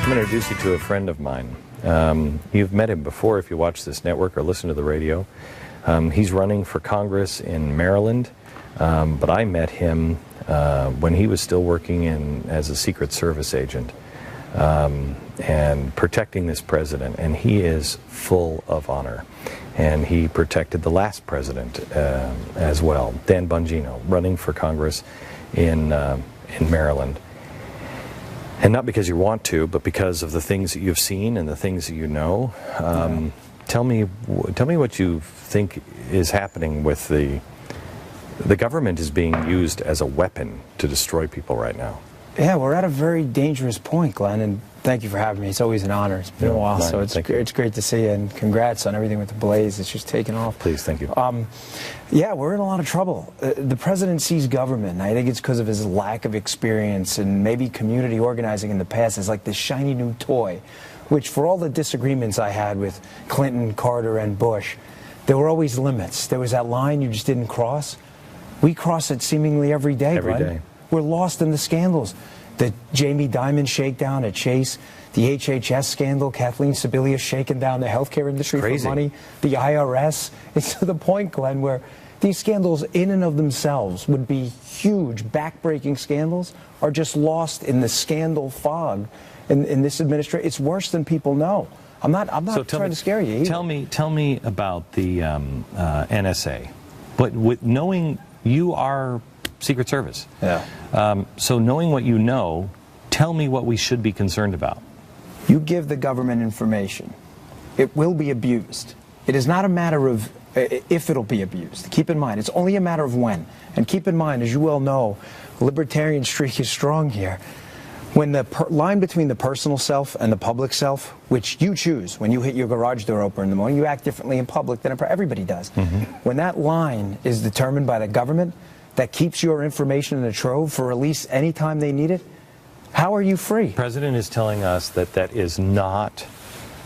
I'm going to introduce you to a friend of mine. You've met him before if you watch this network or listen to the radio. He's running for Congress in Maryland, but I met him when he was still working as a Secret Service agent and protecting this president, and he is full of honor. And he protected the last president as well, Dan Bongino, running for Congress in Maryland. And not because you want to, but because of the things that you've seen and the things that you know. Tell me what you think is happening with the government is being used as a weapon to destroy people right now. Yeah, we're at a very dangerous point, Glenn, and thank you for having me. It's always an honor. It's been a while, so it's great to see you, and congrats on everything with the Blaze. It's just taken off. Please, thank you. Yeah, we're in a lot of trouble. The president sees government, and I think it's because of his lack of experience and maybe community organizing in the past as like this shiny new toy, which for all the disagreements I had with Clinton, Carter, and Bush, there were always limits. There was that line you just didn't cross. We cross it seemingly every day, Every day. We're lost in the scandals. The Jamie Dimon shakedown at Chase, the HHS scandal, Kathleen Sebelius shaking down the healthcare industry for money, the IRS. It's to the point, Glenn, where these scandals in and of themselves would be huge, back-breaking scandals, are just lost in the scandal fog in this administration. It's worse than people know. I'm not trying to scare you either. Tell me about the NSA. But with knowing you are Secret Service. So knowing what you know, tell me what we should be concerned about. You give the government information. It will be abused. It is not a matter of if it'll be abused. Keep in mind, it's only a matter of when. And keep in mind, as you well know, the libertarian streak is strong here. When the line between the personal self and the public self, which you choose when you hit your garage door open in the morning, you act differently in public than everybody does. When that line is determined by the government, that keeps your information in a trove for release anytime they need it, how are you free? The president is telling us that that is not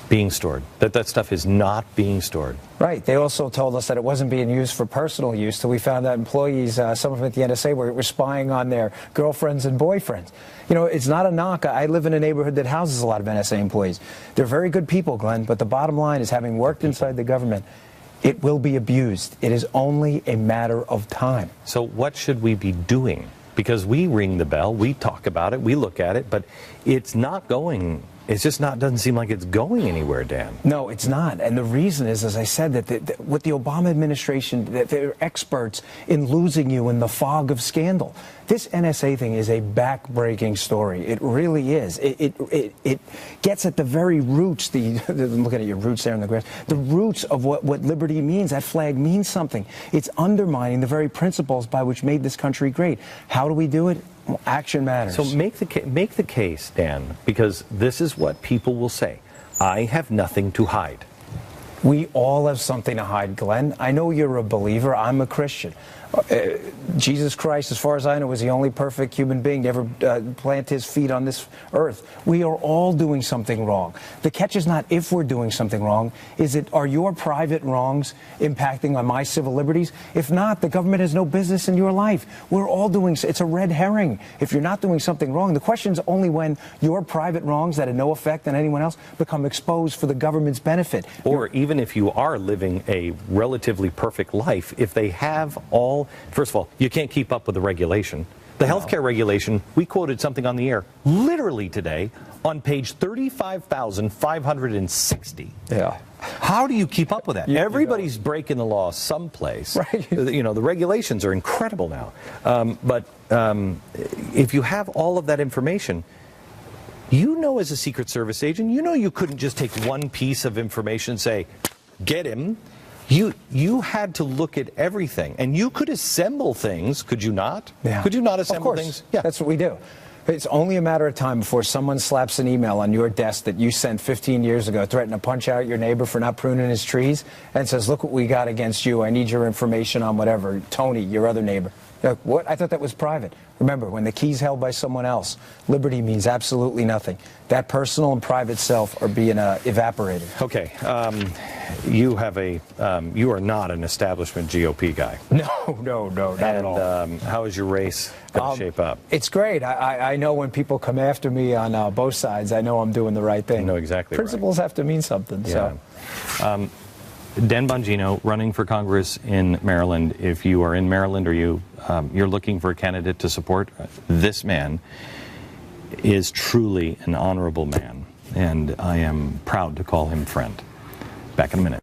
being stored, that stuff is not being stored. Right. They also told us that it wasn't being used for personal use till we found that employees, some of them at the NSA, were spying on their girlfriends and boyfriends. You know, it's not a knock. I live in a neighborhood that houses a lot of NSA employees. They're very good people, Glenn, but the bottom line is, having worked inside the government, it will be abused. It is only a matter of time. So what should we be doing? Because we ring the bell, we talk about it, we look at it, but it's not going. It's just not, doesn't seem like it's going anywhere, Dan. No, it's not. And the reason is, as I said, that with the Obama administration, that they're experts in losing you in the fog of scandal. This NSA thing is a back-breaking story. It really is. It gets at the very roots, I'm looking at your roots there in the grass, the roots of what liberty means. That flag means something. It's undermining the very principles by which made this country great. How do we do it? Well, action matters. So make the case, Dan, because this is what people will say. I have nothing to hide. We all have something to hide, Glenn. I know you're a believer. I'm a Christian. Jesus Christ, as far as I know, was the only perfect human being to ever plant his feet on this earth. We are all doing something wrong. The catch is not if we're doing something wrong. Is it, are your private wrongs impacting on my civil liberties? If not, the government has no business in your life. We're all doing, it's a red herring. If you're not doing something wrong, the question is only when your private wrongs that had no effect on anyone else become exposed for the government's benefit. Or even if you are living a relatively perfect life, if they have all, first of all, you can't keep up with the regulation. The healthcare regulation, we quoted something on the air literally today on page 35,560. Yeah. How do you keep up with that? Everybody's breaking the law someplace. Right. You know, the regulations are incredible now. But if you have all of that information, you know, as a Secret Service agent, you know you couldn't just take one piece of information and say, get him. You had to look at everything, and you could assemble things, could you not? Yeah. Could you not assemble things? Yeah, that's what we do. It's only a matter of time before someone slaps an email on your desk that you sent 15 years ago, threatening to punch out your neighbor for not pruning his trees, and says, look what we got against you. I need your information on whatever. Tony, your other neighbor. What? I thought that was private. Remember, when the key's held by someone else, liberty means absolutely nothing. That personal and private self are being evaporated. Okay. you have you are not an establishment GOP guy. No, not at all. How is your race going to shape up? It's great. I know when people come after me on both sides, I know I'm doing the right thing. You know exactly Principles have to mean something. Yeah. So. Dan Bongino running for Congress in Maryland. If you are in Maryland or you're looking for a candidate to support, this man is truly an honorable man, and I am proud to call him friend. Back in a minute.